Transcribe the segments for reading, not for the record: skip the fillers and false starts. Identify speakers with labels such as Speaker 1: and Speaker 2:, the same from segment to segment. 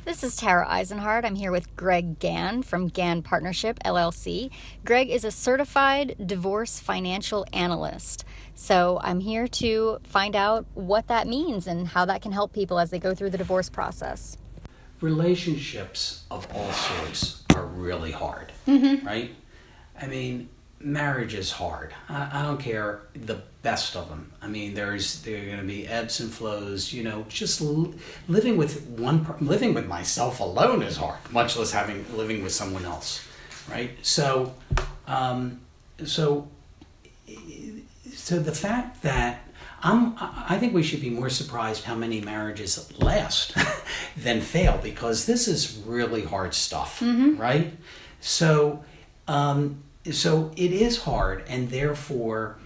Speaker 1: This is Tara Eisenhard. I'm here with Greg Gann from Gann Partnership LLC. Greg is a Certified Divorce Financial Analyst. So I'm here to find out what that means and how that can help people as they go through the divorce process.
Speaker 2: Relationships of all sorts are really hard, right? I mean, marriage is hard. I don't care the best of them. I mean, there are going to be ebbs and flows. You know, just living with myself alone is hard, much less living with someone else, right? So the fact that I think we should be more surprised how many marriages last than fail, because this is really hard stuff, right? So it is hard, and therefore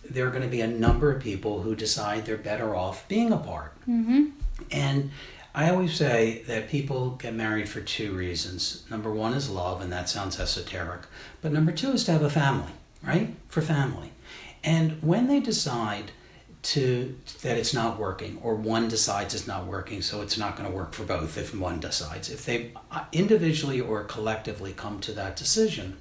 Speaker 2: there are going to be a number of people who decide they're better off being apart. And I always say that people get married for two reasons. Number one is love, and that sounds esoteric. But number two is to have a family, right? For family. And when they decide that it's not working, or one decides it's not working, so it's not going to work for both if one decides. If they individually or collectively come to that decision,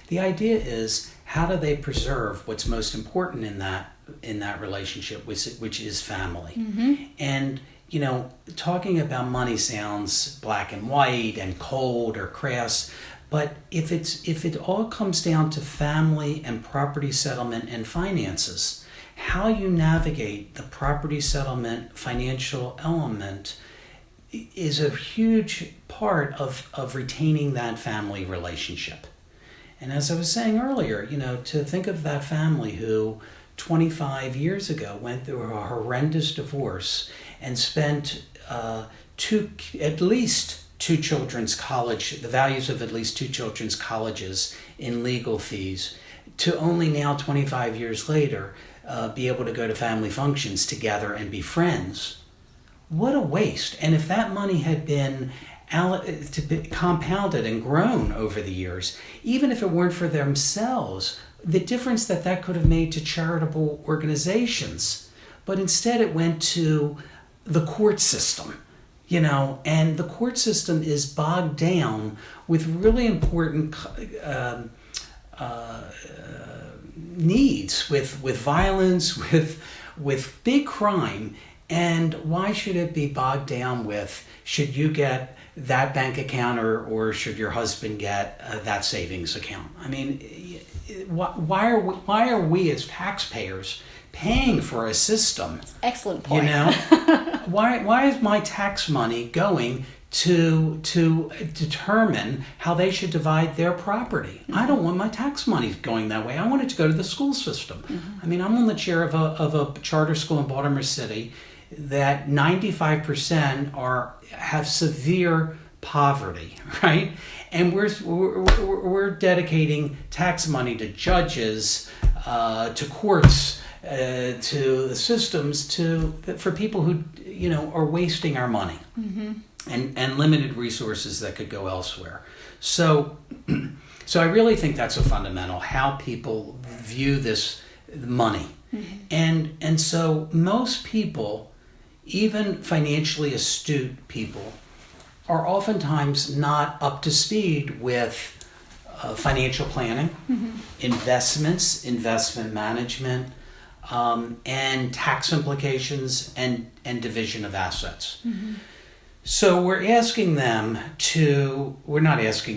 Speaker 2: the idea is, how do they preserve what's most important in that relationship, which is family? And you know, talking about money sounds black and white and cold or crass, but if it all comes down to family and property settlement and finances, how you navigate the property settlement financial element is a huge part of retaining that family relationship. And as I was saying earlier, you know, to think of that family who 25 years ago went through a horrendous divorce and spent at least two children's college, the values of at least two children's colleges in legal fees, to only now 25 years later be able to go to family functions together and be friends. What a waste. And if that money had been compounded and grown over the years, even if it weren't for themselves, the difference that could have made to charitable organizations, but instead it went to the court system, you know, and the court system is bogged down with really important needs, with violence, with big crime. And why should it be bogged down with, should you get that bank account or should your husband get that savings account? I mean, why are we as taxpayers paying for a system?
Speaker 1: Excellent point.
Speaker 2: You know, why is my tax money going to determine how they should divide their property? I don't want my tax money going that way. I want it to go to the school system. I mean, I'm on the chair of a charter school in Baltimore City that 95% have severe poverty, right? And we're dedicating tax money to judges, to courts, to the systems, for people who, you know, are wasting our money and limited resources that could go elsewhere. So I really think that's a fundamental, how people view this money. And so most people, even financially astute people, are oftentimes not up to speed with financial planning, investments, investment management, and tax implications and division of assets. So we're not asking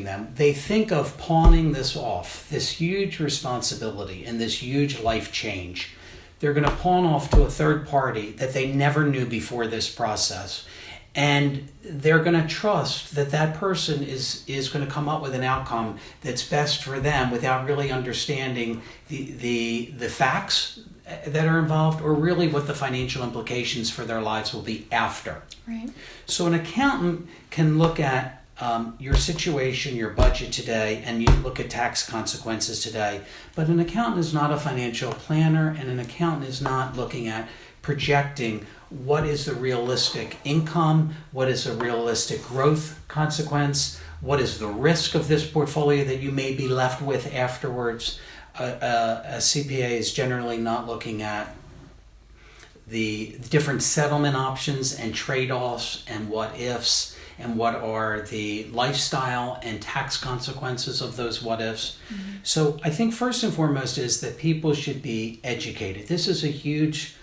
Speaker 2: them, they think of pawning this off, this huge responsibility and this huge life change. They're going to pawn off to a third party that they never knew before this process. And they're going to trust that person is going to come up with an outcome that's best for them without really understanding the facts that are involved, or really what the financial implications for their lives will be after.
Speaker 1: Right.
Speaker 2: So an accountant can look at your situation, your budget today, and you look at tax consequences today. But an accountant is not a financial planner, and an accountant is not looking at projecting what is the realistic income, what is the realistic growth consequence, what is the risk of this portfolio that you may be left with afterwards. A CPA is generally not looking at the different settlement options and trade-offs and what ifs and what are the lifestyle and tax consequences of those what ifs. So I think first and foremost is that people should be educated. This is a huge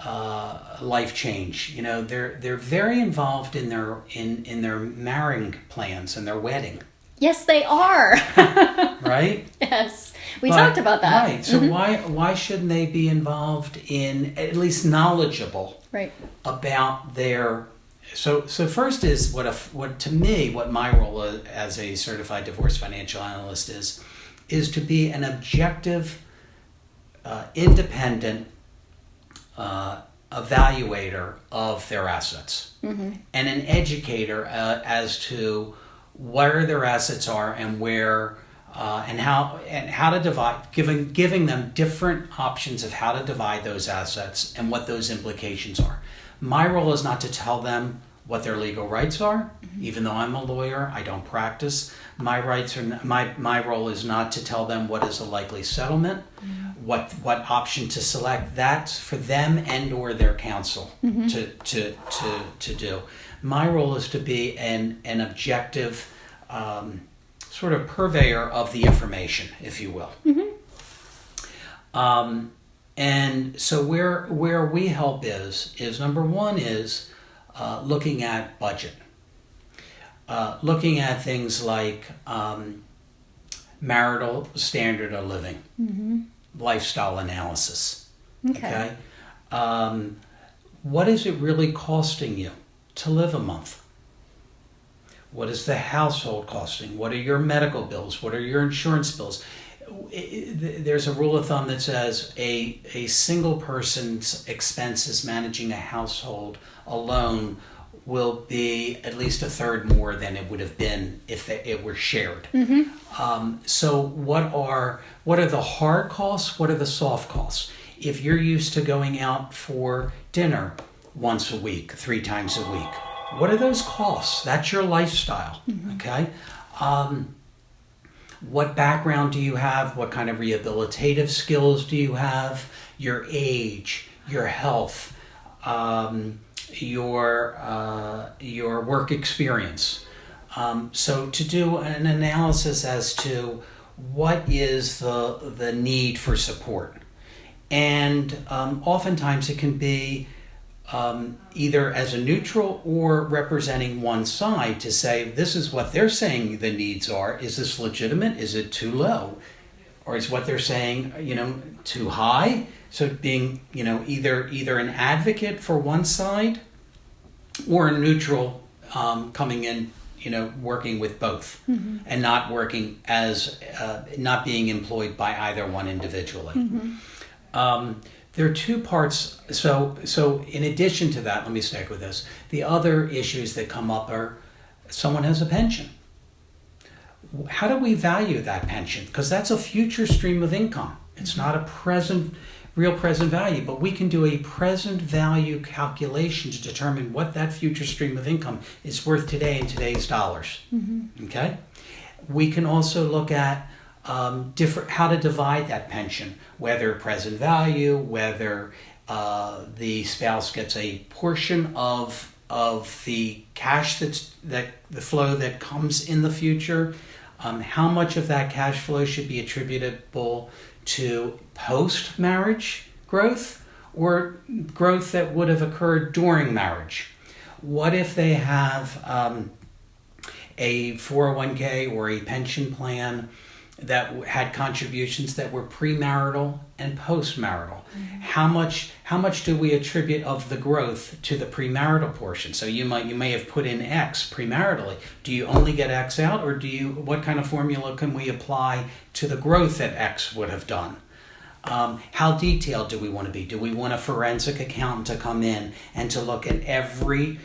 Speaker 2: life change. You know, they're very involved in their marrying plans and their wedding.
Speaker 1: Yes, they are.
Speaker 2: Right?
Speaker 1: Yes. We talked about that.
Speaker 2: Right. So why shouldn't they be involved in, at least knowledgeable about their... So first is what to me, what my role as a certified divorce financial analyst is to be an objective, independent evaluator of their assets and an educator as to where their assets are and where and how to divide, giving them different options of how to divide those assets and what those implications are. My role is not to tell them what their legal rights are, even though I'm a lawyer, I don't practice. My role is not to tell them what is a likely settlement, what option to select. That's for them and or their counsel to do. My role is to be an objective sort of purveyor of the information, if you will. And so where we help is number one is looking at budget, looking at things like marital standard of living, lifestyle analysis. Okay. What is it really costing you to live a month? What is the household costing? What are your medical bills? What are your insurance bills? There's a rule of thumb that says a single person's expenses managing a household alone will be at least a third more than it would have been if it were shared. So what are the hard costs? What are the soft costs? If you're used to going out for dinner once a week, 3 times a week, what are those costs? That's your lifestyle. Okay. What background do you have? What kind of rehabilitative skills do you have? Your age, your health, your work experience. So to do an analysis as to what is the need for support. And oftentimes it can be either as a neutral or representing one side to say, this is what they're saying the needs are. Is this legitimate? Is it too low? Or is what they're saying, too high? So being, either an advocate for one side or a neutral coming in, working with both and not working as, not being employed by either one individually. There are 2 parts. So in addition to that, let me stick with this. The other issues that come up are someone has a pension. How do we value that pension? Because that's a future stream of income. It's not a real present value, but we can do a present value calculation to determine what that future stream of income is worth today in today's dollars. Okay? We can also look at how to divide that pension, whether present value, whether the spouse gets a portion of the cash the flow that comes in the future, how much of that cash flow should be attributable to post-marriage growth or growth that would have occurred during marriage. What if they have a 401k or a pension plan that had contributions that were premarital and postmarital? How much do we attribute of the growth to the premarital portion? So you may have put in X premaritally. Do you only get X out, or what kind of formula can we apply to the growth that X would have done? How detailed do we want to be? Do we want a forensic accountant to come in and to look at every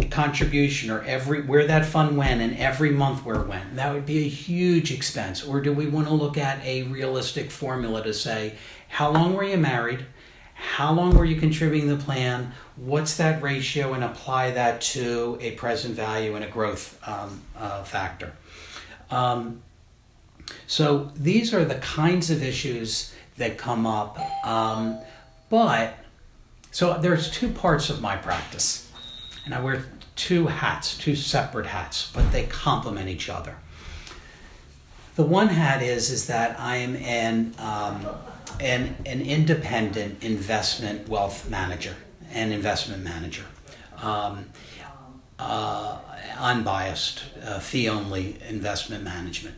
Speaker 2: contribution or where that fund went and every month where it went? That would be a huge expense. Or do we want to look at a realistic formula to say, how long were you married? How long were you contributing the plan? What's that ratio? And apply that to a present value and a growth factor. So these are the kinds of issues that come up, but So there's two parts of my practice, and I wear two hats, two separate hats, but they complement each other. The one hat is that I am an independent investment wealth manager and investment manager, unbiased, fee-only investment management.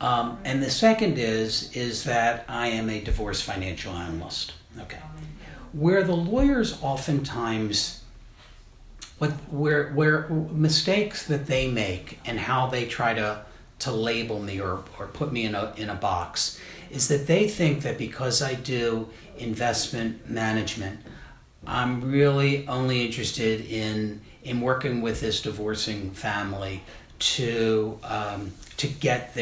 Speaker 2: And the second is that I am a divorce financial analyst. Okay, where the lawyers oftentimes, where mistakes that they make and how they try to label me or put me in a box is that they think that because I do investment management, I'm really only interested in working with this divorcing family to get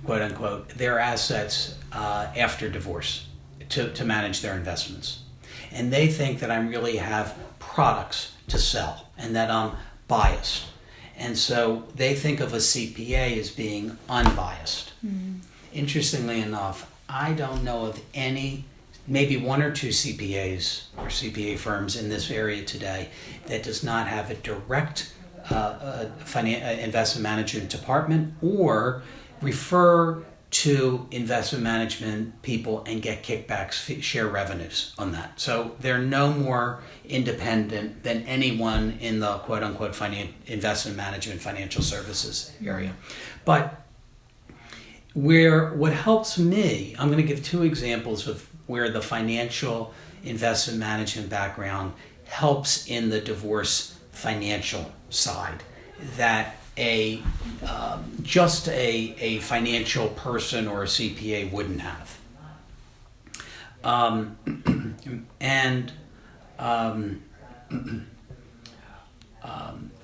Speaker 2: quote unquote their assets after divorce, to manage their investments. And they think that I really have products to sell and that I'm biased. And so they think of a CPA as being unbiased. Mm-hmm. Interestingly enough, I don't know of any, maybe one or two CPAs or CPA firms in this area today that does not have a direct investment management department or refer to investment management people and get kickbacks, share revenues on that. So they're no more independent than anyone in the quote-unquote investment management financial services area. But what helps me, I'm going to give two examples of where the financial investment management background helps in the divorce financial side that just a financial person or a CPA wouldn't have.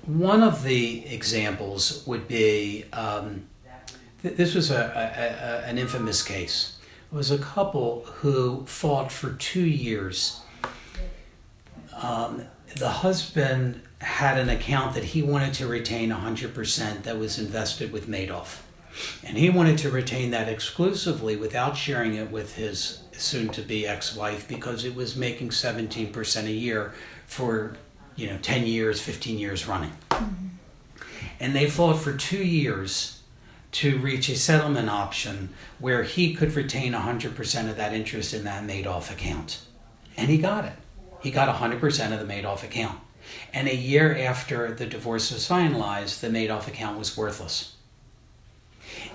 Speaker 2: One of the examples would be, this was an infamous case. It was a couple who fought for 2 years. The husband had an account that he wanted to retain 100% that was invested with Madoff. And he wanted to retain that exclusively without sharing it with his soon-to-be ex-wife because it was making 17% a year for 10 years, 15 years running. Mm-hmm. And they fought for 2 years to reach a settlement option where he could retain 100% of that interest in that Madoff account. And he got it. He got 100% of the Madoff account. And a year after the divorce was finalized, the Madoff account was worthless.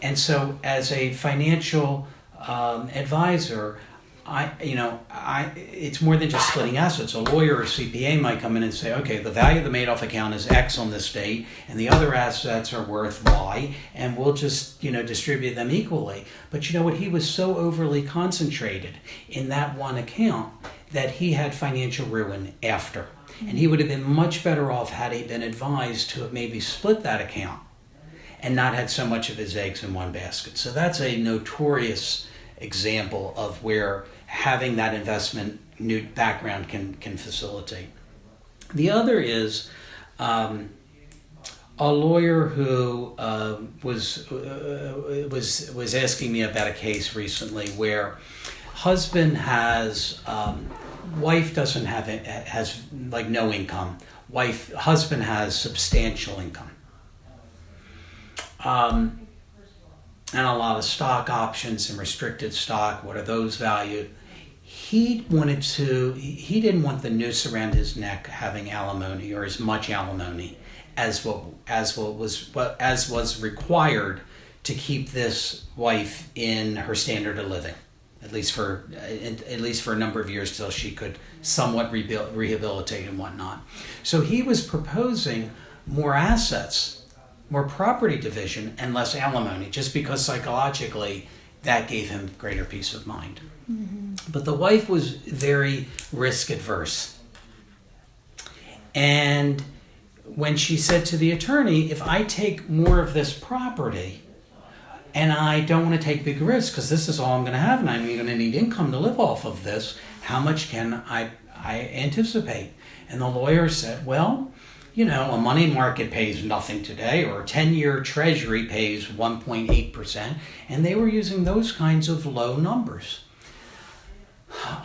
Speaker 2: And so as a financial advisor, it's more than just splitting assets. A lawyer or CPA might come in and say, okay, the value of the Madoff account is X on this date, and the other assets are worth Y, and we'll just, distribute them equally. But you know what? He was so overly concentrated in that one account that he had financial ruin after. And he would have been much better off had he been advised to have maybe split that account and not had so much of his eggs in one basket. So that's a notorious example of where having that investment new background can facilitate. The other is a lawyer who was asking me about a case recently where husband has wife doesn't have it, has like no income. Husband has substantial income. And a lot of stock options and restricted stock. What are those valued? He didn't want the noose around his neck having alimony or as much alimony as was required to keep this wife in her standard of living. At least for a number of years till she could somewhat rehabilitate and whatnot. So he was proposing more assets, more property division, and less alimony, just because psychologically that gave him greater peace of mind. Mm-hmm. But the wife was very risk adverse. And when she said to the attorney, if I take more of this property, and I don't want to take big risks because this is all I'm going to have and I'm going to need income to live off of this, how much can I anticipate? And the lawyer said, well, a money market pays nothing today, or a 10-year treasury pays 1.8%, and they were using those kinds of low numbers.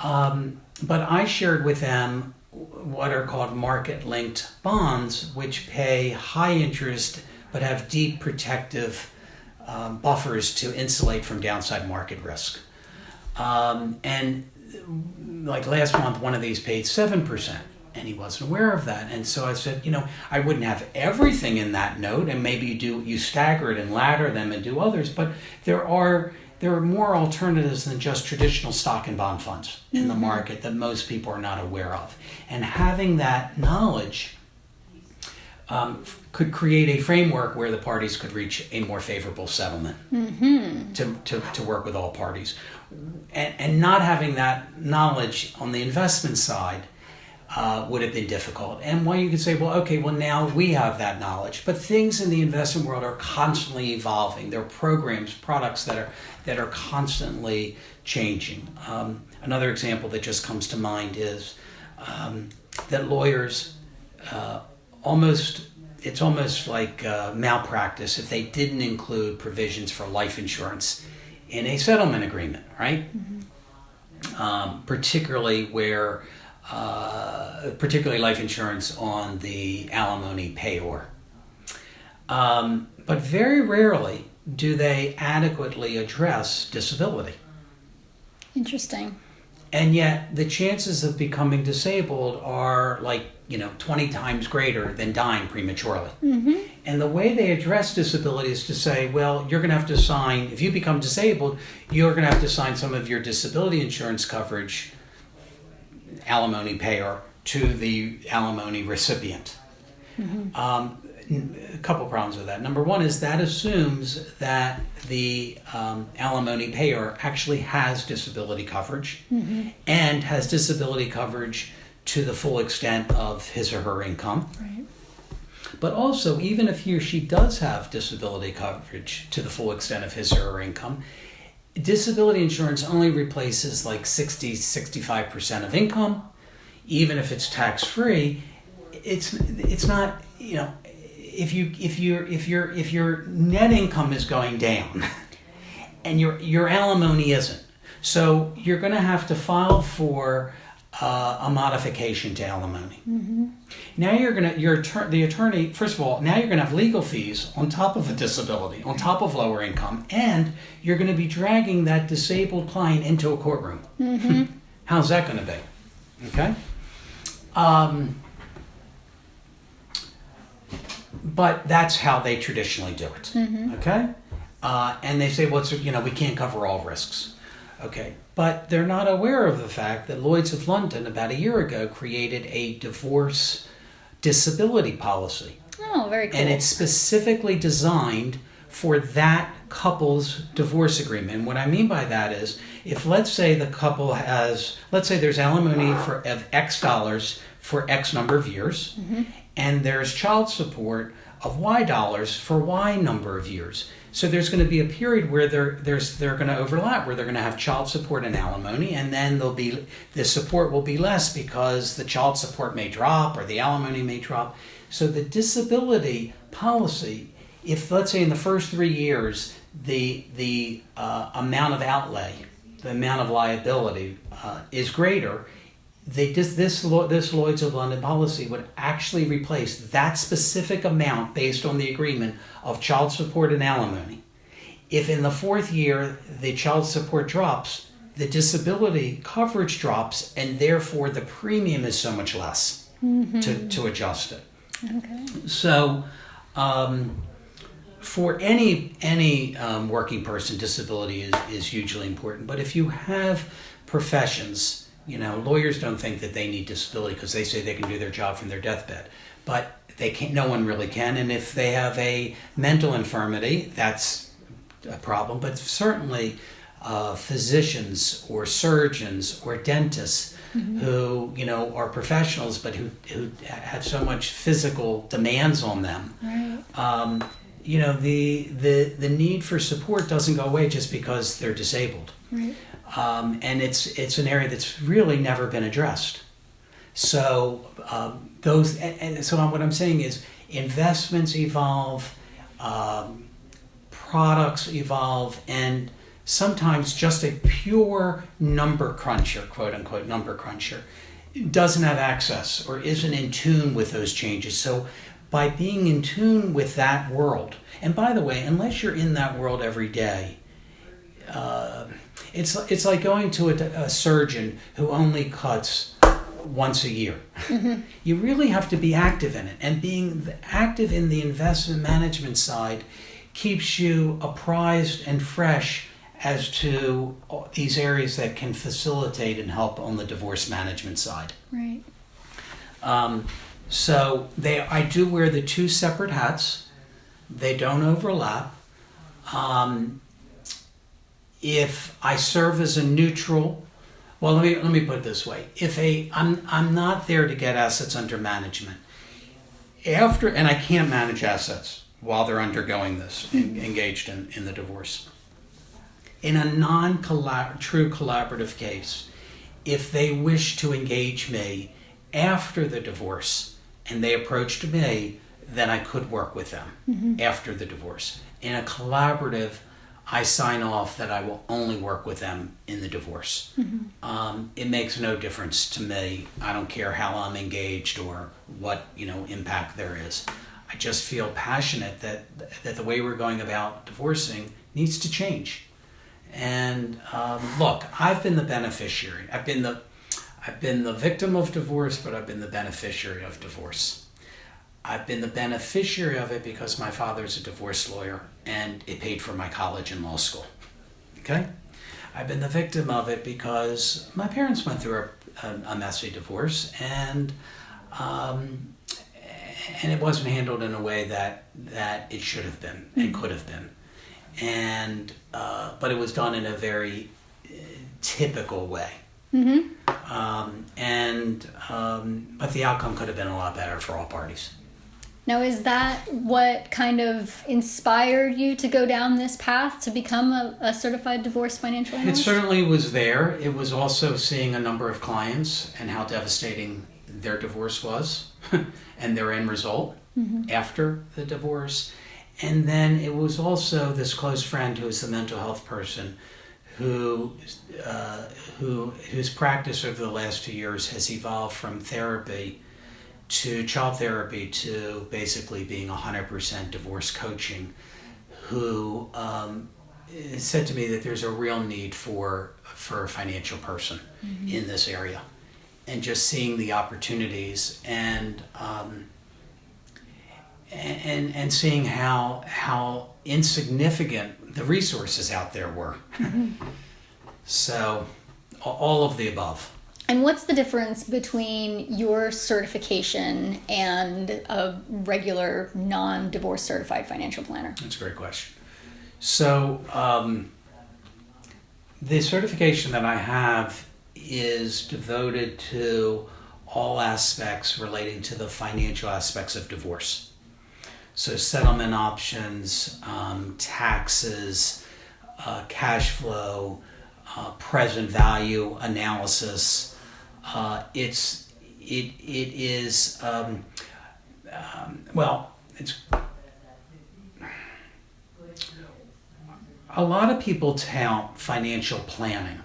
Speaker 2: But I shared with them what are called market-linked bonds, which pay high interest but have deep protective buffers to insulate from downside market risk. And like last month, one of these paid 7%, and he wasn't aware of that. And so I said, I wouldn't have everything in that note, and maybe you stagger it and ladder them and do others, but there are more alternatives than just traditional stock and bond funds in the market that most people are not aware of. And having that knowledge could create a framework where the parties could reach a more favorable settlement to work with all parties. And not having that knowledge on the investment side would have been difficult. And why you could say, now we have that knowledge. But things in the investment world are constantly evolving. There are programs, products that are constantly changing. Another example that just comes to mind is that lawyers it's almost like malpractice if they didn't include provisions for life insurance in a settlement agreement, right? Particularly life insurance on the alimony payor. But very rarely do they adequately address disability.
Speaker 1: Interesting.
Speaker 2: And yet the chances of becoming disabled are 20 times greater than dying prematurely. And the way they address disability is to say, well, you're going to have to sign, if you become disabled, you're going to have to sign some of your disability insurance coverage, alimony payer, to the alimony recipient. A couple problems with that. Number one is that assumes that the alimony payer actually has disability coverage and has disability coverage to the full extent of his or her income.
Speaker 1: Right.
Speaker 2: But also, even if he or she does have disability coverage to the full extent of his or her income, disability insurance only replaces 60-65% of income. Even if it's tax-free, it's not, if your net income is going down and your alimony isn't, so you're going to have to file for a modification to alimony. Now the attorney, first of all, now you're going to have legal fees on top of a disability, on top of lower income, and you're going to be dragging that disabled client into a courtroom. How's that going to be? Okay? But that's how they traditionally do it. Okay? And they say, we can't cover all risks. Okay. But they're not aware of the fact that Lloyd's of London about a year ago created a divorce disability policy.
Speaker 1: Oh, very cool.
Speaker 2: And it's specifically designed for that couple's divorce agreement. And what I mean by that is, if let's say the couple let's say there's alimony of X dollars for X number of years, and there's child support of Y dollars for Y number of years. So there's going to be a period where they're going to overlap, where they're going to have child support and alimony, and then the support will be less because the child support may drop or the alimony may drop. So the disability policy, if let's say in the first 3 years the amount of outlay, the amount of liability is greater, this Lloyd's of London policy would actually replace that specific amount based on the agreement of child support and alimony. If in the 4th year the child support drops, the disability coverage drops, and therefore the premium is so much less to adjust it.
Speaker 1: Okay.
Speaker 2: So for any working person, disability is hugely important. But if you have professions, lawyers don't think that they need disability because they say they can do their job from their deathbed, but they can't. No one really can. And if they have a mental infirmity, that's a problem. But certainly, physicians or surgeons or dentists who are professionals, but who have so much physical demands on them.
Speaker 1: Right.
Speaker 2: The need for support doesn't go away just because they're disabled.
Speaker 1: Right.
Speaker 2: And it's an area that's really never been addressed. So so what I'm saying is investments evolve, products evolve, and sometimes just a pure number cruncher, quote unquote number cruncher, doesn't have access or isn't in tune with those changes. So by being in tune with that world, and by the way, unless you're in that world every day, it's like going to a surgeon who only cuts once a year. Mm-hmm. You really have to be active in it, and being active in the investment management side keeps you apprised and fresh as to these areas that can facilitate and help on the divorce management side.
Speaker 1: Right.
Speaker 2: So I do wear the two separate hats. They don't overlap. If I serve as a neutral, well, let me put it this way: I'm not there to get assets under management. And I can't manage assets while they're undergoing this, engaged in the divorce. In a true collaborative case, if they wish to engage me after the divorce and they approached me, then I could work with them after the divorce. In a collaborative, I sign off that I will only work with them in the divorce. It makes no difference to me. I don't care how I'm engaged or what impact there is. I just feel passionate that the way we're going about divorcing needs to change. And look, I've been the beneficiary. I've been the victim of divorce, but I've been the beneficiary of divorce. I've been the beneficiary of it because my father's a divorce lawyer and it paid for my college and law school. Okay? I've been the victim of it because my parents went through a messy divorce, and it wasn't handled in a way that it should have been and could have been. And but it was done in a very typical way. But the outcome could have been a lot better for all parties.
Speaker 1: Now, is that what kind of inspired you to go down this path to become a certified divorce financial analyst?
Speaker 2: It certainly was there. It was also seeing a number of clients and how devastating their divorce was and their end result after the divorce. And then it was also this close friend who is the mental health person whose practice over the last 2 years has evolved from therapy to child therapy to basically being 100% divorce coaching, who said to me that there's a real need for a financial person in this area, and just seeing the opportunities and seeing how insignificant the resources out there were. So all of the above.
Speaker 1: And what's the difference between your certification and a regular non-divorce certified financial planner?
Speaker 2: That's a great question. So the certification that I have is devoted to all aspects relating to the financial aspects of divorce. So settlement options, taxes, cash flow, present value analysis. It's a lot of people tout financial planning,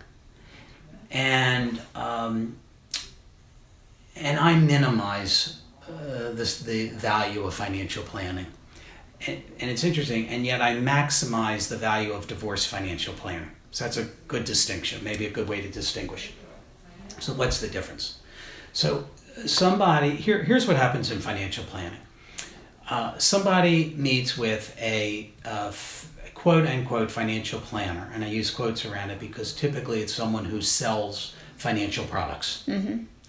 Speaker 2: and I minimize the value of financial planning, and it's interesting, and yet I maximize the value of divorce financial planning. So that's a good distinction, maybe a good way to distinguish. So what's the difference? So here's what happens in financial planning. Somebody meets with a quote-unquote financial planner, and I use quotes around it because typically it's someone who sells financial products,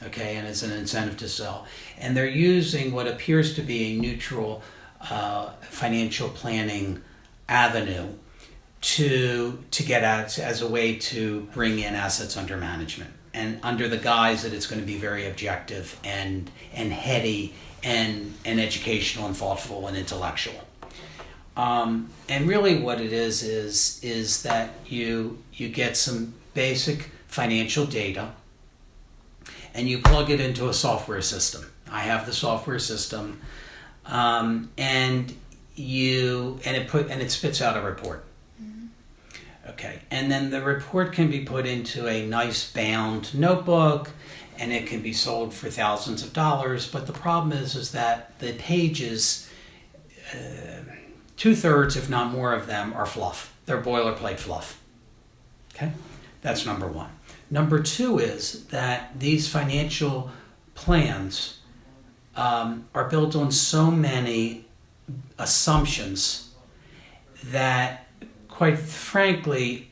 Speaker 2: okay, and it's an incentive to sell. And they're using what appears to be a neutral financial planning avenue to get at as a way to bring in assets under management, and under the guise that it's going to be very objective and heady and educational and thoughtful and intellectual. And really what it is that you get some basic financial data and you plug it into a software system. I have the software system, and it spits out a report. Okay, and then the report can be put into a nice bound notebook, and it can be sold for thousands of dollars. But the problem is that the pages, 2/3, if not more of them, are fluff. They're boilerplate fluff. Okay, that's number one. Number two is that these financial plans are built on so many assumptions that, quite frankly,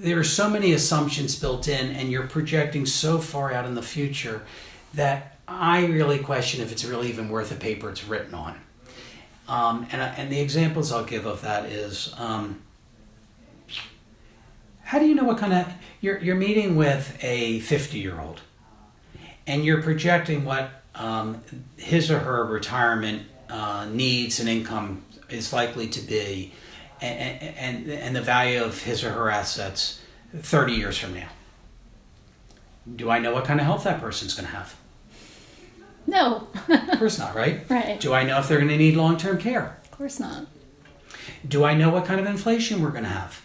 Speaker 2: there are so many assumptions built in, and you're projecting so far out in the future that I really question if it's really even worth the paper it's written on. And the examples I'll give of that is, how do you know what kind of, you're meeting with a 50-year-old, and you're projecting what his or her retirement needs and income is likely to be, and the value of his or her assets 30 years from now. Do I know what kind of health that person's going to have?
Speaker 1: No.
Speaker 2: Of course not, right?
Speaker 1: Right.
Speaker 2: Do I know if they're going to need long-term care?
Speaker 1: Of course not.
Speaker 2: Do I know what kind of inflation we're going to have?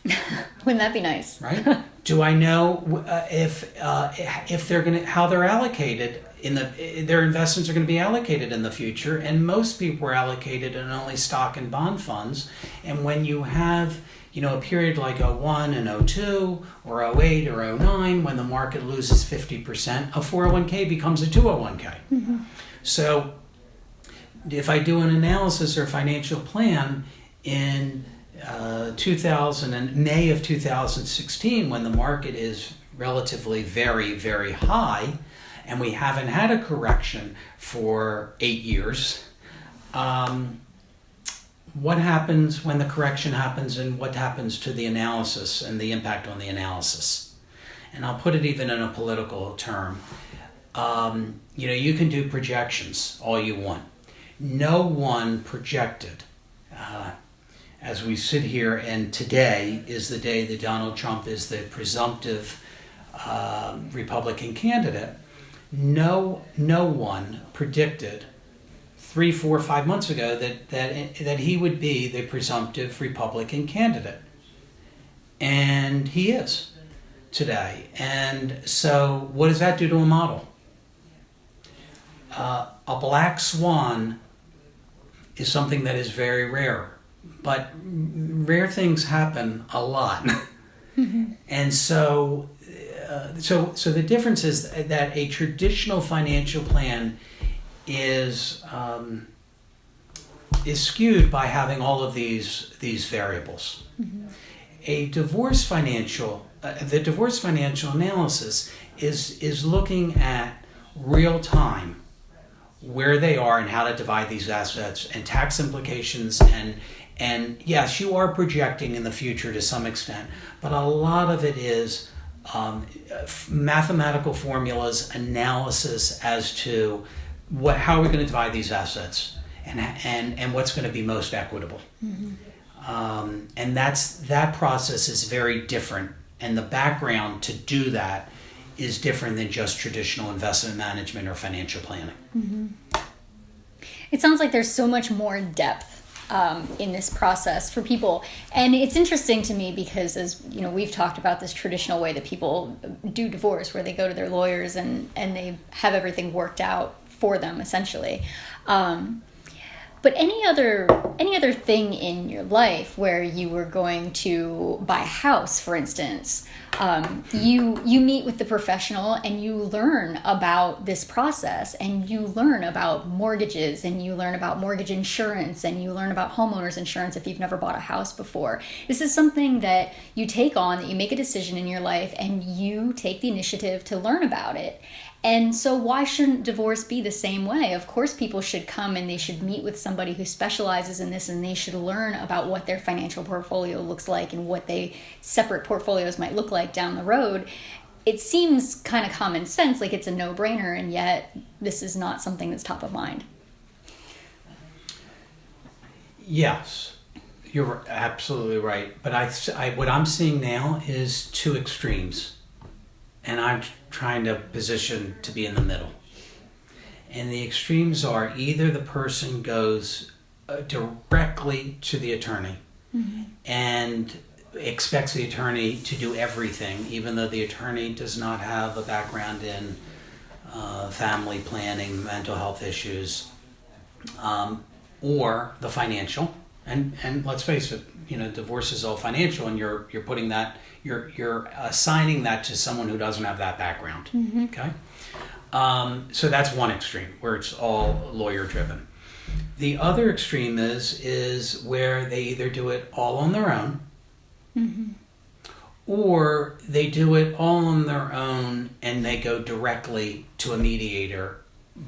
Speaker 1: Wouldn't that be nice?
Speaker 2: Right. Do I know if they're going to, how they're allocated their investments are going to be allocated in the future? And most people are allocated in only stock and bond funds. And when you have, a period like 01 and 02 or 08 or 09, when the market loses 50%, a 401k becomes a 201k. Mm-hmm. So if I do an analysis or financial plan in May of 2016, when the market is relatively very, very high, and we haven't had a correction for 8 years, what happens when the correction happens, and what happens to the analysis and the impact on the analysis? And I'll put it even in a political term. You can do projections all you want. No one projected, as we sit here, and today is the day that Donald Trump is the presumptive Republican candidate. No one predicted 3, 4, 5 months ago that he would be the presumptive Republican candidate. And he is today. And so what does that do to a model? A black swan is something that is very rare, but rare things happen a lot. Mm-hmm. And so the difference is that a traditional financial plan is skewed by having all of these variables. Mm-hmm. The divorce financial analysis is looking at real time where they are and how to divide these assets and tax implications, and yes, you are projecting in the future to some extent, but a lot of it is mathematical formulas, analysis as to how we're going to divide these assets and what's going to be most equitable. Mm-hmm. And that process is very different, and the background to do that is different than just traditional investment management or financial planning. Mm-hmm.
Speaker 1: It sounds like there's so much more depth in this process for people, and it's interesting to me because, as you know, we've talked about this traditional way that people do divorce, where they go to their lawyers and they have everything worked out for them, essentially. But any other thing in your life where you were going to buy a house, for instance, you meet with the professional and you learn about this process, and you learn about mortgages, and you learn about mortgage insurance, and you learn about homeowners insurance if you've never bought a house before. This is something that you take on, that you make a decision in your life, and you take the initiative to learn about it. And so why shouldn't divorce be the same way? Of course, people should come and they should meet with somebody who specializes in this, and they should learn about what their financial portfolio looks like and what separate portfolios might look like down the road. It seems kind of common sense, like it's a no-brainer, and yet this is not something that's top of mind.
Speaker 2: Yes, you're absolutely right. But what I'm seeing now is two extremes, and I'm trying to position to be in the middle. And the extremes are either the person goes directly to the attorney and expects the attorney to do everything, even though the attorney does not have a background in family planning, mental health issues, or the financial. And let's face it, divorce is all financial, and you're putting that, you're assigning that to someone who doesn't have that background. Okay, so that's one extreme where it's all lawyer driven. The other extreme is where they either do it all on their own, or they do it all on their own and they go directly to a mediator,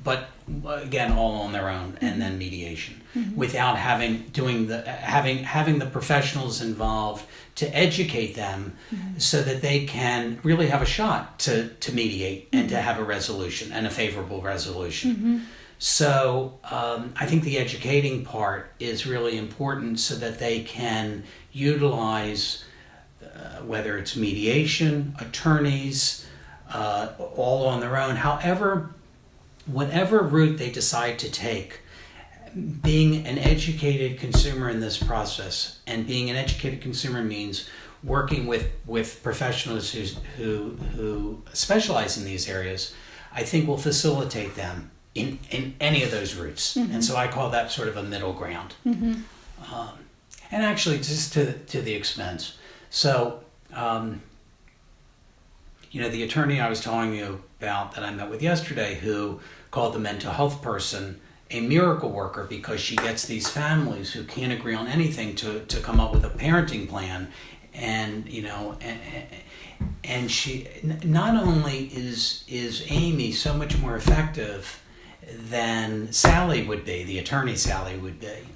Speaker 2: but again, all on their own, and then mediation, without having the professionals involved to educate them, so that they can really have a shot to mediate and to have a resolution, and a favorable resolution. So I think the educating part is really important, so that they can utilize whether it's mediation, attorneys, all on their own. However, whatever route they decide to take, being an educated consumer in this process, and being an educated consumer means working with professionals who specialize in these areas, I think will facilitate them in any of those routes. And so I call that sort of a middle ground. And actually, just to the expense. So, the attorney I was telling you about that I met with yesterday, who called the mental health person a miracle worker, because she gets these families who can't agree on anything to come up with a parenting plan. And, and she, not only is Amy so much more effective than Sally would be, the attorney Sally would be,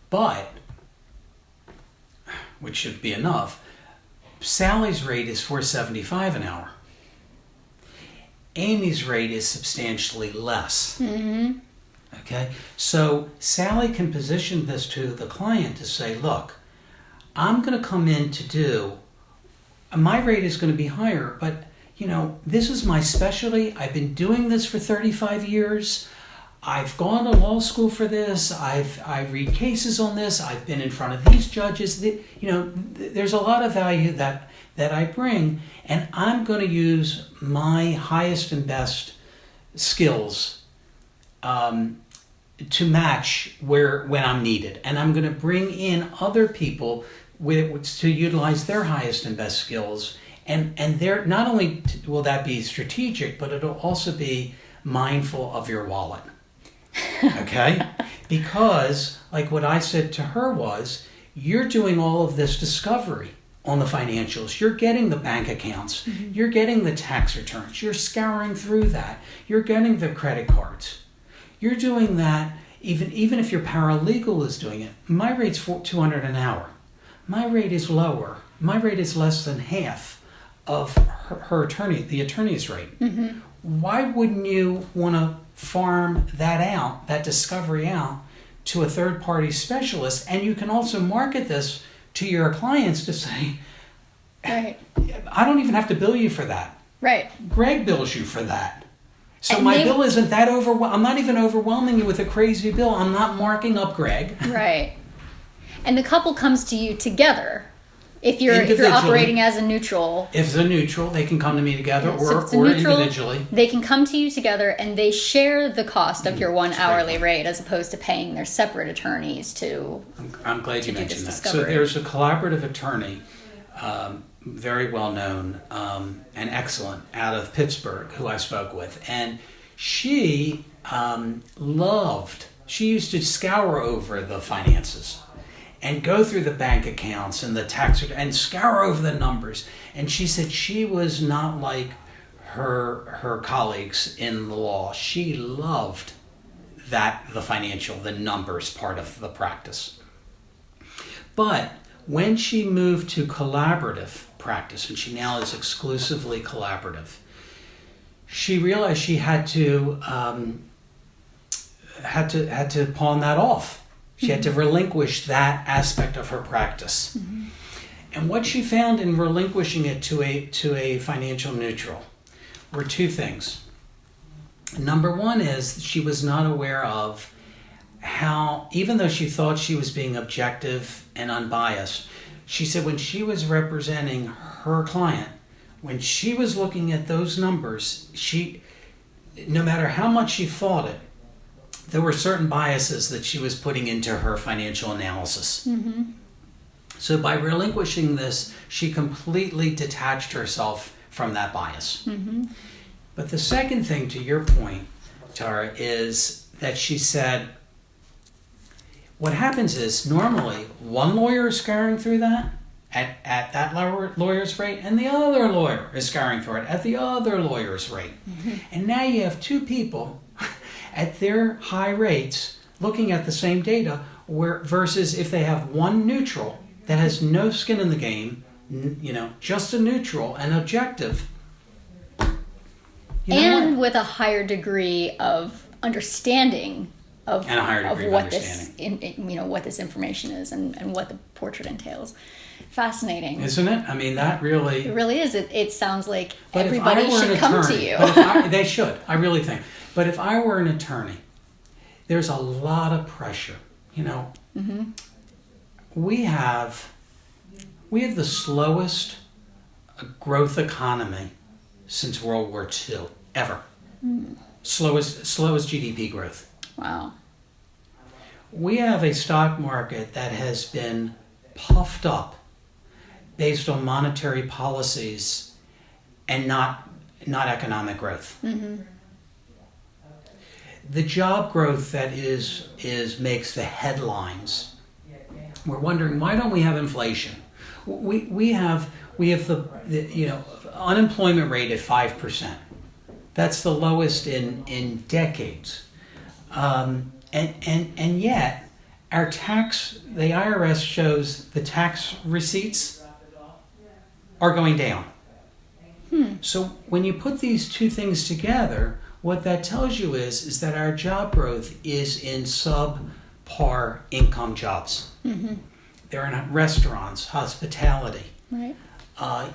Speaker 2: but, which should be enough, Sally's rate is $4.75 an hour. Amy's rate is substantially less. Okay, so Sally can position this to the client to say, look, I'm going to come in to do, my rate is going to be higher, but this is my specialty. I've been doing this for 35 years. I've gone to law school for this. I read cases on this. I've been in front of these judges. There's a lot of value that I bring, and I'm going to use my highest and best skills to match when I'm needed. And I'm going to bring in other people to utilize their highest and best skills. And they're not only will that be strategic, but it'll also be mindful of your wallet. Okay? Because, like what I said to her was, you're doing all of this discovery on the financials. You're getting the bank accounts. You're getting the tax returns. You're scouring through that. You're getting the credit cards. You're doing that even if your paralegal is doing it. My rate's $200 an hour. My rate is lower. My rate is less than half of her attorney, the attorney's rate. Why wouldn't you want to farm that discovery out to a third-party specialist? And you can also market this to your clients to say,
Speaker 1: right,
Speaker 2: I don't even have to bill you for that.
Speaker 1: Right.
Speaker 2: Greg bills you for that. So
Speaker 1: and
Speaker 2: my bill isn't that I'm not even overwhelming you with a crazy bill. I'm not marking up Greg.
Speaker 1: Right. And the couple comes to you together. If you're operating as a neutral.
Speaker 2: If it's a neutral, they can come to me together, or neutral, individually.
Speaker 1: They can come to you together, and they share the cost of your one hourly rate, as opposed to paying their separate attorneys to.
Speaker 2: I'm glad you mentioned that. So there's a collaborative attorney, very well known and excellent, out of Pittsburgh, who I spoke with, and she she used to scour over the finances and go through the bank accounts and the tax and scour over the numbers. And she said she was not like her colleagues in the law. She loved the numbers part of the practice. But when she moved to collaborative practice, and she now is exclusively collaborative, she realized she had to pawn that off. She had to relinquish that aspect of her practice. And what she found in relinquishing it to a financial neutral were two things. Number one is she was not aware of how, even though she thought she was being objective and unbiased, she said when she was representing her client, when she was looking at those numbers, no matter how much she fought it, there were certain biases that she was putting into her financial analysis. So by relinquishing this, she completely detached herself from that bias. But the second thing, to your point, Tara, is that she said, what happens is normally one lawyer is scouring through that at that lawyer's rate, and the other lawyer is scouring through it at the other lawyer's rate. And now you have two people at their high rates looking at the same data, versus if they have one neutral that has no skin in the game, just a neutral and objective.
Speaker 1: With a higher degree of understanding of what this information is and what the portrait entails. Fascinating,
Speaker 2: isn't it? I mean, that really
Speaker 1: it really is. It sounds like everybody should come to you.
Speaker 2: They should. I really think. But if I were an attorney, there's a lot of pressure. We have the slowest growth economy since World War II ever. Slowest GDP growth.
Speaker 1: Wow.
Speaker 2: We have a stock market that has been puffed up based on monetary policies and not economic growth. The job growth that makes the headlines. We're wondering, why don't we have inflation? We have the unemployment rate at 5%. That's the lowest in decades. And yet the IRS shows the tax receipts are going down. So when you put these two things together, what that tells you is that our job growth is in subpar income jobs. They're in restaurants, hospitality.
Speaker 1: Right.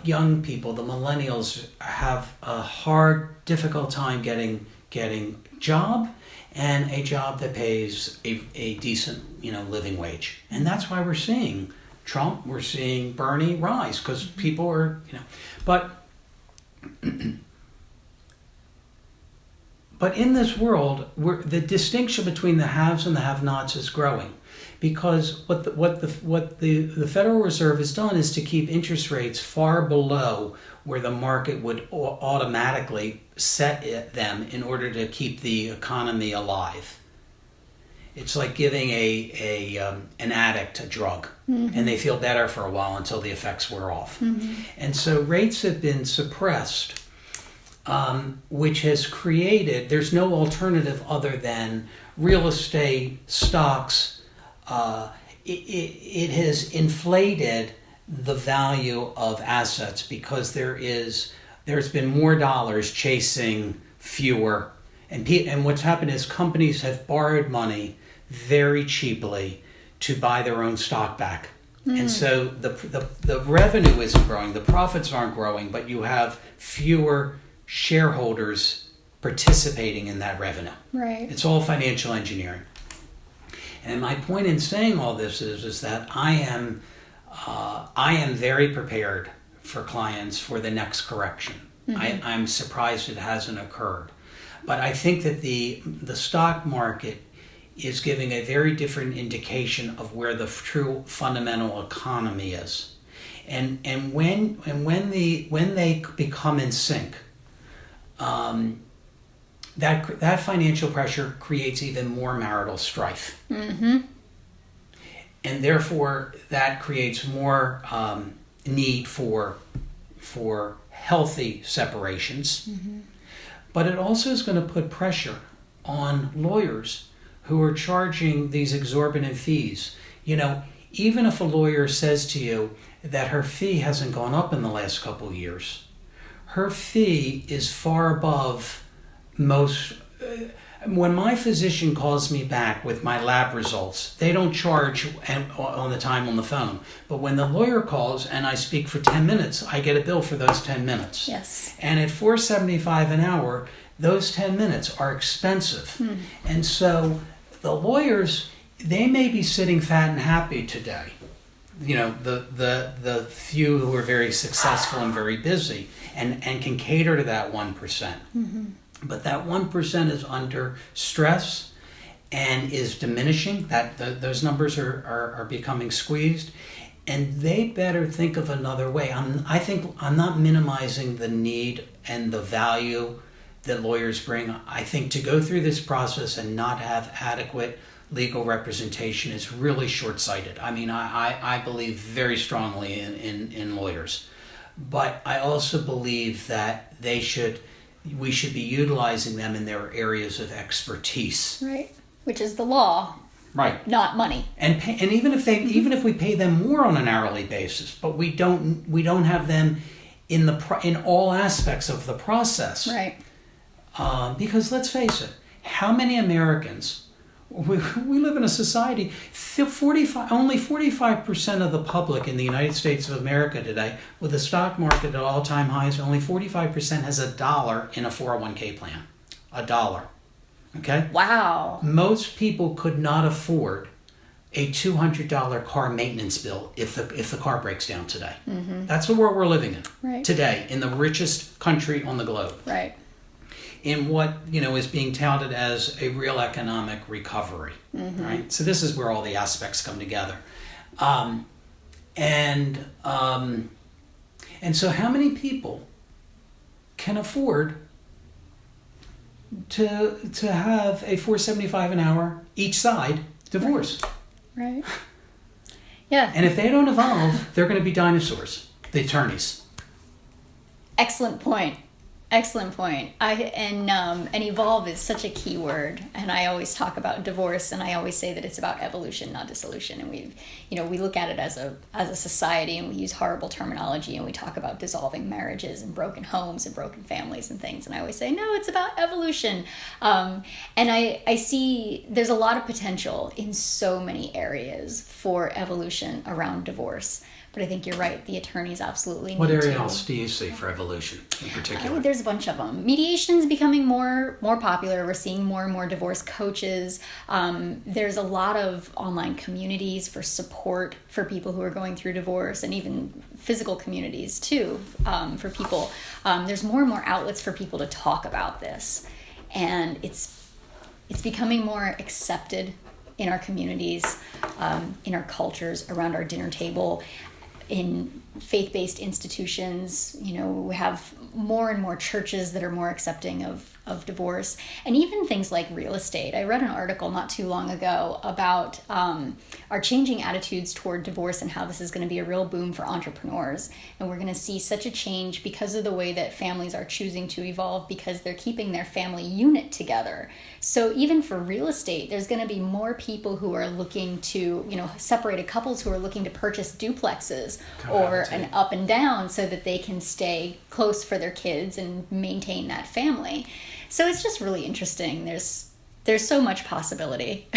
Speaker 2: Young people, the millennials, have a difficult time getting job, and a job that pays a decent living wage. And that's why we're seeing Trump, we're seeing Bernie rise, because people are but in this world, the distinction between the haves and the have-nots is growing, because what the Federal Reserve has done is to keep interest rates far below where the market would automatically set them in order to keep the economy alive. It's like giving an addict a drug, and they feel better for a while until the effects wear off. And so rates have been suppressed, which has created, there's no alternative other than real estate, stocks. It has inflated the value of assets because there's been more dollars chasing fewer, and what's happened is companies have borrowed money very cheaply to buy their own stock back. And so the revenue isn't growing, the profits aren't growing, but you have fewer shareholders participating in that revenue.
Speaker 1: Right.
Speaker 2: It's all financial engineering. And my point in saying all this is that I am very prepared for clients for the next correction. I'm surprised it hasn't occurred. But I think that the stock market is giving a very different indication of where the true fundamental economy is. And when they become in sync, that financial pressure creates even more marital strife. And therefore that creates more need for healthy separations. But it also is going to put pressure on lawyers who are charging these exorbitant fees. Even if a lawyer says to you that her fee hasn't gone up in the last couple of years, her fee is far above most. When my physician calls me back with my lab results, they don't charge on the time on the phone. But when the lawyer calls and I speak for 10 minutes, I get a bill for those 10 minutes.
Speaker 1: Yes.
Speaker 2: And at $4.75 an hour, those 10 minutes are expensive. And so the lawyers, they may be sitting fat and happy today. You know, the few who are very successful and very busy and can cater to that 1%. Mm-hmm. But that 1% is under stress and is diminishing. Those numbers are becoming squeezed. And they better think of another way. I think I'm not minimizing the need and the value that lawyers bring. I think to go through this process and not have adequate legal representation is really short-sighted. I mean, I believe very strongly in lawyers. But I also believe that we should be utilizing them in their areas of expertise.
Speaker 1: Right, which is the law.
Speaker 2: Right.
Speaker 1: Not money.
Speaker 2: And even if we pay them more on an hourly basis, but we don't have them in all aspects of the process.
Speaker 1: Right.
Speaker 2: Because let's face it, how many Americans, we live in a society, only 45% of the public in the United States of America today, with the stock market at all-time highs, only 45% has $1 in a 401k plan. $1. Okay?
Speaker 1: Wow.
Speaker 2: Most people could not afford a $200 car maintenance bill if the car breaks down today. Mm-hmm. That's the world we're living in today, in the richest country on the globe.
Speaker 1: Right.
Speaker 2: In what is being touted as a real economic recovery. Mm-hmm. Right. So this is where all the aspects come together, and so how many people can afford to have a $4.75 an hour each side divorce?
Speaker 1: Right. Yeah.
Speaker 2: And if they don't evolve, they're going to be dinosaurs, the attorneys.
Speaker 1: Excellent point. Excellent point. And evolve is such a key word. And I always talk about divorce, and I always say that it's about evolution, not dissolution. And we look at it as a society, and we use horrible terminology, and we talk about dissolving marriages and broken homes and broken families and things. And I always say, no, it's about evolution. And I see there's a lot of potential in so many areas for evolution around divorce. But I think you're right. The attorneys absolutely need to.
Speaker 2: What area else do you see for evolution in particular?
Speaker 1: There's a bunch of them. Mediation's becoming more popular. We're seeing more and more divorce coaches. There's a lot of online communities for support for people who are going through divorce, and even physical communities too for people. There's more and more outlets for people to talk about this, and it's becoming more accepted in our communities, in our cultures, around our dinner table. In faith-based institutions, we have more and more churches that are more accepting of divorce, and even things like real estate. I read an article not too long ago about our changing attitudes toward divorce and how this is going to be a real boom for entrepreneurs. And we're going to see such a change because of the way that families are choosing to evolve, because they're keeping their family unit together. So even for real estate, there's going to be more people who are looking to, separated couples who are looking to purchase duplexes or an up and down so that they can stay close for their kids and maintain that family. So it's just really interesting. There's so much possibility.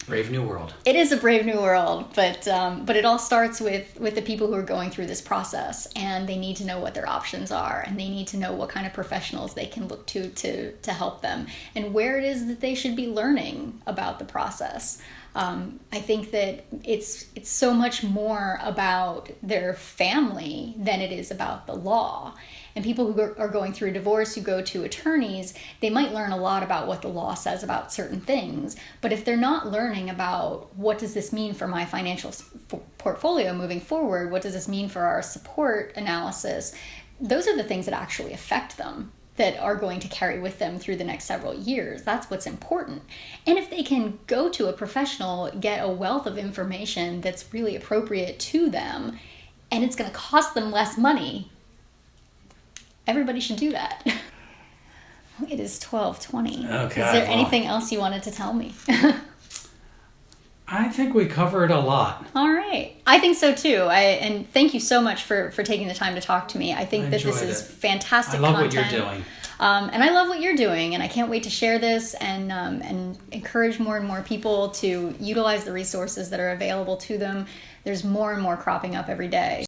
Speaker 2: Brave new world.
Speaker 1: It is a brave new world, but it all starts with the people who are going through this process, and they need to know what their options are, and they need to know what kind of professionals they can look to help them, and where it is that they should be learning about the process. I think that it's so much more about their family than it is about the law. And people who are going through a divorce, who go to attorneys, they might learn a lot about what the law says about certain things. But if they're not learning about what does this mean for my financial portfolio moving forward, what does this mean for our support analysis, those are the things that actually affect them, that are going to carry with them through the next several years. That's what's important. And if they can go to a professional, get a wealth of information that's really appropriate to them, and it's going to cost them less money, everybody should do that. It is 12:20.
Speaker 2: Okay.
Speaker 1: Is there anything else you wanted to tell me?
Speaker 2: I think we covered a lot.
Speaker 1: All right. I think so too. And thank you so much for taking the time to talk to me. I think that this is fantastic content.
Speaker 2: I love what you're doing.
Speaker 1: And I love what you're doing, and I can't wait to share this and encourage more and more people to utilize the resources that are available to them. There's more and more cropping up every day.